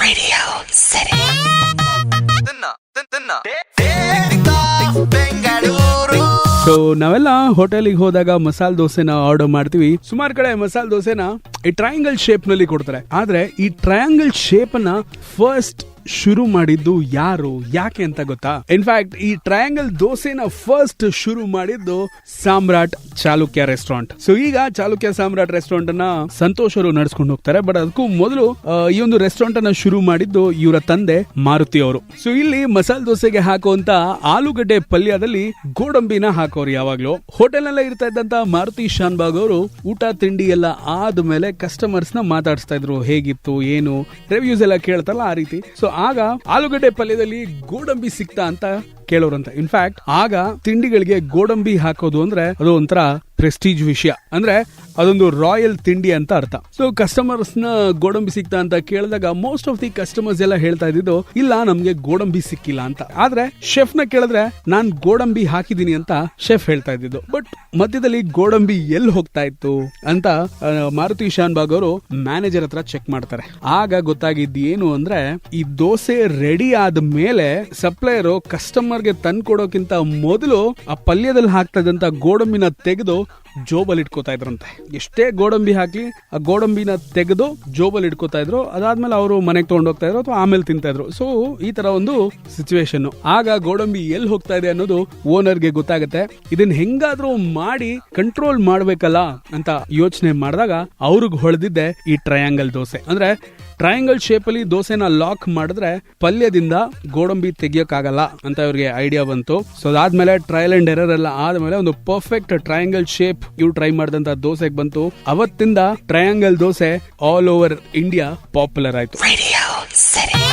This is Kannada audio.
Radio City. ಸೊ ನಾವೆಲ್ಲ ಹೋಟೆಲಿಗೆ ಹೋದಾಗ ಮಸಾಲೆ ದೋಸೆನ ಆರ್ಡರ್ ಮಾಡ್ತೀವಿ. ಸುಮಾರು ಕಡೆ ಮಸಾಲೆ ದೋಸೆನ ಈ ಟ್ರಯಾಂಗಲ್ ಶೇಪ್ ನಲ್ಲಿ ಕೊಡ್ತಾರೆ. ಆದ್ರೆ ಈ ಟ್ರಯಾಂಗಲ್ ಶೇಪ್ ಅನ್ನ ಫಸ್ಟ್ ಶುರು ಮಾಡಿದ್ದು ಯಾರು, ಯಾಕೆ ಅಂತ ಗೊತ್ತಾ? ಇನ್ಫ್ಯಾಕ್ಟ್ ಈ ಟ್ರಯಾಂಗಲ್ ದೋಸೆನ ಫಸ್ಟ್ ಶುರು ಮಾಡಿದ್ದು ಸಾಮ್ರಾಟ್ ಚಾಲುಕ್ಯ ರೆಸ್ಟೋರೆಂಟ್. ಸೊ ಈಗ ಚಾಲುಕ್ಯ ಸಾಮ್ರಾಟ್ ರೆಸ್ಟೋರೆಂಟ್ ಅನ್ನ ಸಂತೋಷ್ ಅವರು ನಡೆಸ್ಕೊಂಡು ಹೋಗ್ತಾರೆ. ಬಟ್ ಅದಕ್ಕೂ ಮೊದಲು ಈ ಒಂದು ರೆಸ್ಟೋರೆಂಟ್ ಅನ್ನ ಶುರು ಮಾಡಿದ್ದು ಇವರ ತಂದೆ ಮಾರುತಿ ಅವರು. ಸೊ ಇಲ್ಲಿ ಮಸಾಲೆ ದೋಸೆಗೆ ಹಾಕುವಂತ ಆಲೂಗಡ್ಡೆ ಪಲ್ಯದಲ್ಲಿ ಗೋಡಂಬಿನ ಹಾಕೋರು. ಯಾವಾಗ್ಲೂ ಹೋಟೆಲ್ ನಲ್ಲೇ ಇರ್ತಾ ಇದ್ದಂತ ಮಾರುತಿ ಶಾನ್ಭಾಗ್ ಅವರು ಊಟ ತಿಂಡಿ ಎಲ್ಲ ಆದ್ಮೇಲೆ ಕಸ್ಟಮರ್ಸ್ ನ ಮಾತಾಡಿಸ್ತಾ ಇದ್ರು, ಹೇಗಿತ್ತು ಏನು ರಿವ್ಯೂಸ್ ಎಲ್ಲ ಕೇಳ್ತಾರಲ್ಲ ಆ ರೀತಿ. ಸೊ ಆಗ ಆಲೂಗಡ್ಡೆ ಪಲ್ಯದಲ್ಲಿ ಗೋಡಂಬಿ ಸಿಕ್ತಾ ಅಂತ ಕೇಳೋರಂತ. ಇನ್ಫ್ಯಾಕ್ಟ್ ಆಗ ತಿಂಡಿಗಳಿಗೆ ಗೋಡಂಬಿ ಹಾಕೋದು ಅಂದ್ರೆ ಅದು ಒಂಥರ ಪ್ರೆಸ್ಟೀಜ್ ವಿಷಯ, ಅಂದ್ರೆ ಅದೊಂದು ರಾಯಲ್ ತಿಂಡಿ ಅಂತ ಅರ್ಥ. ಸೊ ಕಸ್ಟಮರ್ಸ್ ನ ಗೋಡಂಬಿ ಸಿಕ್ತಾ ಅಂತ ಕೇಳಿದಾಗ ಮೋಸ್ಟ್ ಆಫ್ ದಿ ಕಸ್ಟಮರ್ಸ್ ಎಲ್ಲ ಹೇಳ್ತಾ ಇದ್ದು, ಇಲ್ಲ ನಮ್ಗೆ ಗೋಡಂಬಿ ಸಿಕ್ಕಿಲ್ಲ ಅಂತ. ಆದ್ರೆ ಶೆಫ್ ನ ಕೇಳಿದ್ರೆ ನಾನ್ ಗೋಡಂಬಿ ಹಾಕಿದೀನಿ ಅಂತ ಶೆಫ್ ಹೇಳ್ತಾ ಇದ್ದು. ಬಟ್ ಮಧ್ಯದಲ್ಲಿ ಗೋಡಂಬಿ ಎಲ್ಲಿ ಹೋಗ್ತಾ ಇತ್ತು ಅಂತ ಮಾರುತಿ ಶಾನ್ಭಾಗ್ ಅವರು ಮ್ಯಾನೇಜರ್ ಹತ್ರ ಚೆಕ್ ಮಾಡ್ತಾರೆ. ಆಗ ಗೊತ್ತಾಗಿದ್ದು ಏನು ಅಂದ್ರೆ, ಈ ದೋಸೆ ರೆಡಿ ಆದ ಮೇಲೆ ಸಪ್ಲೈಯರ್ ಕಸ್ಟಮರ್ಗೆ ತಂದ್ಕೊಡೋಕ್ಕಿಂತ ಮೊದಲು ಆ ಪಲ್ಯದಲ್ಲಿ ಹಾಕ್ತಾ ಇದ್ದಂತ ಗೋಡಂಬಿನ ತೆಗೆದು ಜೋಬಲ್ಲಿ ಇಟ್ಕೋತಾ ಇದ್ರಂತೆ. ಎಷ್ಟೇ ಗೋಡಂಬಿ ಹಾಕ್ಲಿ ಆ ಗೋಡಂಬಿನ ತೆಗೆದು ಜೋಬಲ್ಲಿ ಇಟ್ಕೋತಾ ಇದ್ರು. ಅದಾದ್ಮೇಲೆ ಅವರು ಮನೆಗೆ ತಗೊಂಡು ಹೋಗ್ತಾ ಇದ್ರು ಅಥವಾ ಆಮೇಲೆ ತಿಂತಾ ಇದ್ರು. ಸೊ ಈ ತರ ಒಂದು ಸಿಚುವೇಶನ್. ಆಗ ಗೋಡಂಬಿ ಎಲ್ಲಿ ಹೋಗ್ತಾ ಇದೆ ಅನ್ನೋದು ಓನರ್ಗೆ ಗೊತ್ತಾಗುತ್ತೆ. ಇದನ್ನ ಹೆಂಗಾದ್ರೂ ಮಾಡಿ ಕಂಟ್ರೋಲ್ ಮಾಡ್ಬೇಕಲ್ಲ ಅಂತ ಯೋಚನೆ ಮಾಡಿದಾಗ ಅವ್ರಿಗೆ ಹೊಳೆದಿದ್ದೆ ಈ ಟ್ರಯಾಂಗಲ್ ದೋಸೆ. ಅಂದ್ರೆ ಟ್ರಯಾಂಗಲ್ ಶೇಪ್ ಅಲ್ಲಿ ದೋಸೆನ ಲಾಕ್ ಮಾಡಿದ್ರೆ ಪಲ್ಯದಿಂದ ಗೋಡಂಬಿ ತೆಗಿಯೋಕ್ಕಾಗಲ್ಲ ಅಂತ ಇವ್ರಿಗೆ ಐಡಿಯಾ ಬಂತು. ಸೊ ಅದಾದ್ಮೇಲೆ ಟ್ರಯಲ್ ಅಂಡ್ ಎರರ್ ಎಲ್ಲ ಆದ್ಮೇಲೆ ಒಂದು ಪರ್ಫೆಕ್ಟ್ ಟ್ರಯಾಂಗಲ್ ಶೇಪ್ ಇವ್ರು ಟ್ರೈ ಮಾಡಿದಂತ ದೋಸೆಗೆ ಬಂತು. ಅವತ್ತಿಂದ triangle dosa all over India popular ಆಯ್ತು. Radio City.